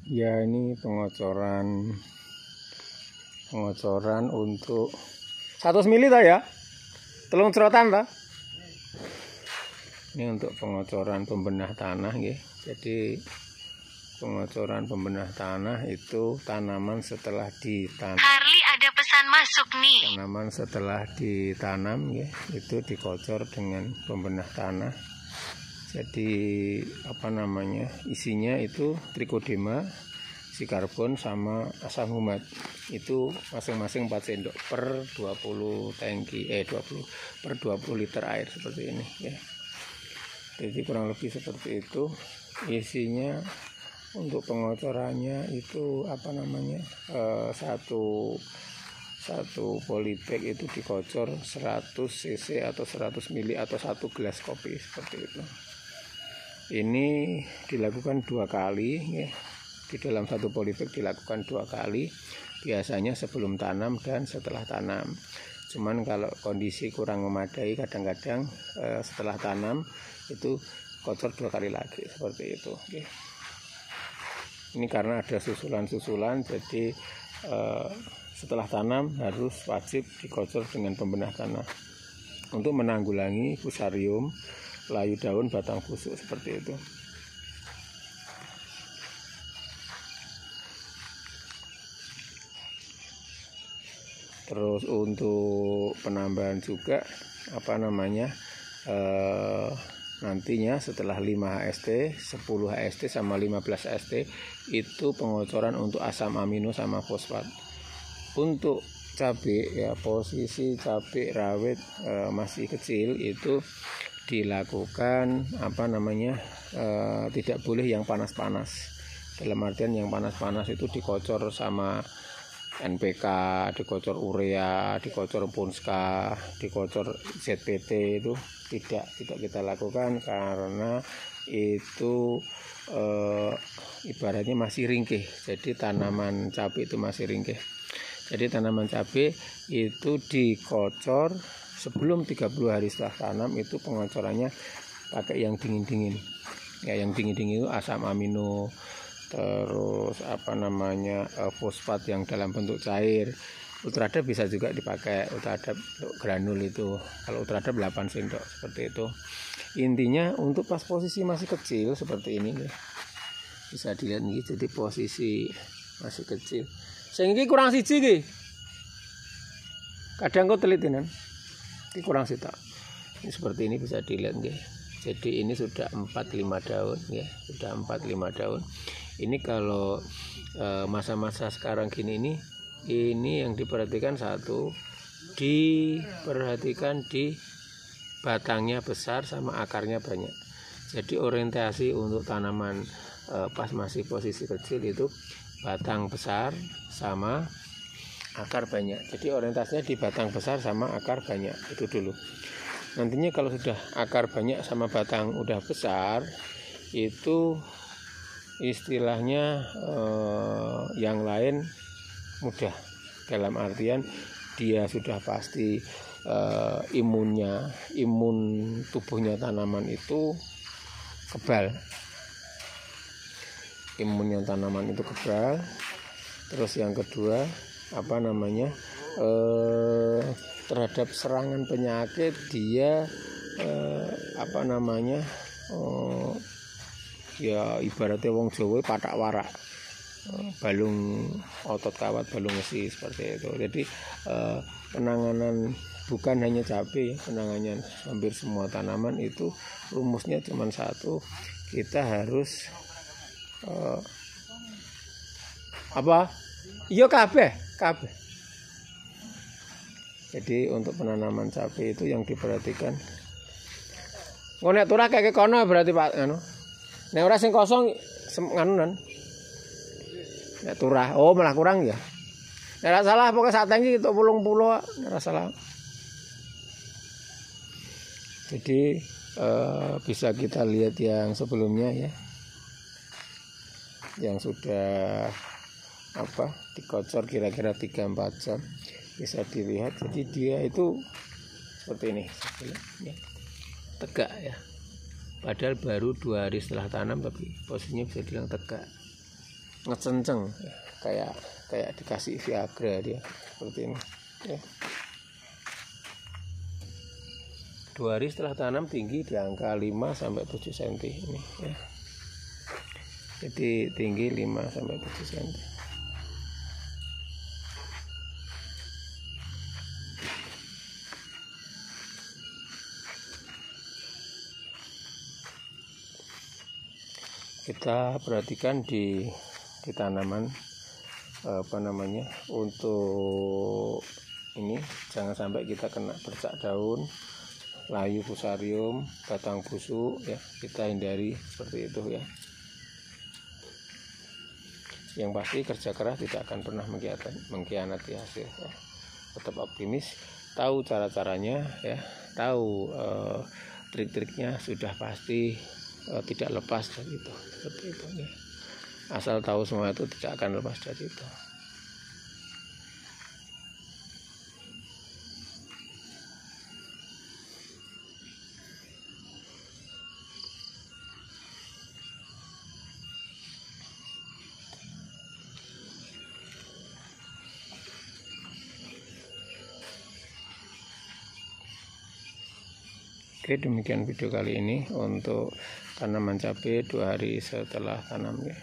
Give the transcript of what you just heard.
Ya, ini pengocoran untuk 100 mili ya, telung cerotan ta. Ini untuk pengocoran pembenah tanah ya. Jadi pengocoran pembenah tanah itu tanaman setelah ditanam. Harley, ada pesan masuk nih. Tanaman setelah ditanam ya, itu dikocor dengan pembenah tanah. Jadi isinya itu trichodema, sikarbon sama asam humat. Itu masing-masing 4 sendok per 20 tangki 20 liter air seperti ini ya. Jadi kurang lebih seperti itu isinya. Untuk pengocorannya itu satu polybag itu dikocor 100 cc atau 100 mili atau 1 gelas kopi seperti itu. Ini dilakukan 2 kali ya. Di dalam satu polybag dilakukan 2 kali, biasanya sebelum tanam dan setelah tanam. Cuman kalau kondisi kurang memadai, kadang-kadang setelah tanam itu kocor 2 kali lagi seperti itu. Oke. Ini karena ada susulan-susulan, jadi setelah tanam harus wajib dikocor dengan pembenah tanah untuk menanggulangi fusarium, layu daun, batang busuk seperti itu. Terus untuk penambahan juga nantinya setelah 5 HST, 10 HST sama 15 HST itu pengocoran untuk asam amino sama fosfat. Untuk cabai ya, posisi cabai rawit masih kecil itu dilakukan tidak boleh yang panas-panas. Dalam artian yang panas-panas itu dikocor sama NPK, dikocor urea, dikocor Punska, dikocor ZPT, itu tidak kita lakukan karena itu ibaratnya masih ringkih. Jadi tanaman cabai itu masih ringkih. Jadi tanaman cabai itu dikocor sebelum 30 hari setelah tanam, itu pengocorannya pakai yang dingin-dingin. Ya, yang dingin-dingin itu asam amino, terus fosfat yang dalam bentuk cair. Ultradap bisa juga dipakai, ultradap untuk granul itu. Kalau ultradap 8 sendok seperti itu. Intinya untuk pas posisi masih kecil seperti ini nih. Bisa dilihat nih, jadi posisi masih kecil. Sehingga kurang siji iki. Kadang kok telitinan. Ini kurang sita. Ini seperti ini bisa dilihat nih. Jadi ini sudah 4-5 daun ya, sudah 4-5 daun. Ini kalau masa-masa sekarang gini ini yang diperhatikan diperhatikan di batangnya besar sama akarnya banyak. Jadi orientasi untuk tanaman pas masih posisi kecil itu batang besar sama akar banyak. Jadi orientasinya di batang besar sama akar banyak itu dulu. Nantinya kalau sudah akar banyak sama batang udah besar, itu istilahnya yang lain mudah. Dalam artian dia sudah pasti imun tubuhnya tanaman itu kebal. Imunnya tanaman itu kebal. Terus yang kedua terhadap serangan penyakit dia ya ibaratnya wong Jawa patak warak, balung otot kawat, balung besi seperti itu. Jadi penanganan bukan hanya cabai, penanganan hampir semua tanaman itu rumusnya cuma satu, kita harus kabeh. Jadi untuk penanaman cabai itu yang diperhatikan. Nek turah kayak kono berarti Pak nek ora sing kosong nganunan. Nek turah malah kurang ya. Nek ora salah pokoke sak tangki itu 80 nek ora salah. Jadi bisa kita lihat yang sebelumnya ya. Yang sudah dikocor kira-kira 3-4 jam bisa dilihat. Jadi dia itu seperti ini ya. Tegak ya. Padahal baru 2 hari setelah tanam tapi posisinya bisa dibilang tegak. ngecenceng ya, kayak dikasih Viagra dia seperti ini ya. 2 hari setelah tanam tinggi di angka 5 sampai 7 cm ini ya. Jadi tinggi 5 sampai 7 cm. Kita perhatikan di tanaman untuk ini jangan sampai kita kena bercak daun, layu fusarium, batang busuk ya, kita hindari seperti itu ya. Yang pasti kerja keras tidak akan pernah mengkhianati hasil ya. Tetap optimis, tahu cara-caranya ya, tahu trik-triknya, sudah pasti tidak lepas dari itu seperti itu ya. Asal tahu semua itu tidak akan lepas dari itu. Oke, demikian video kali ini untuk tanaman cabai 2 hari setelah tanam ya.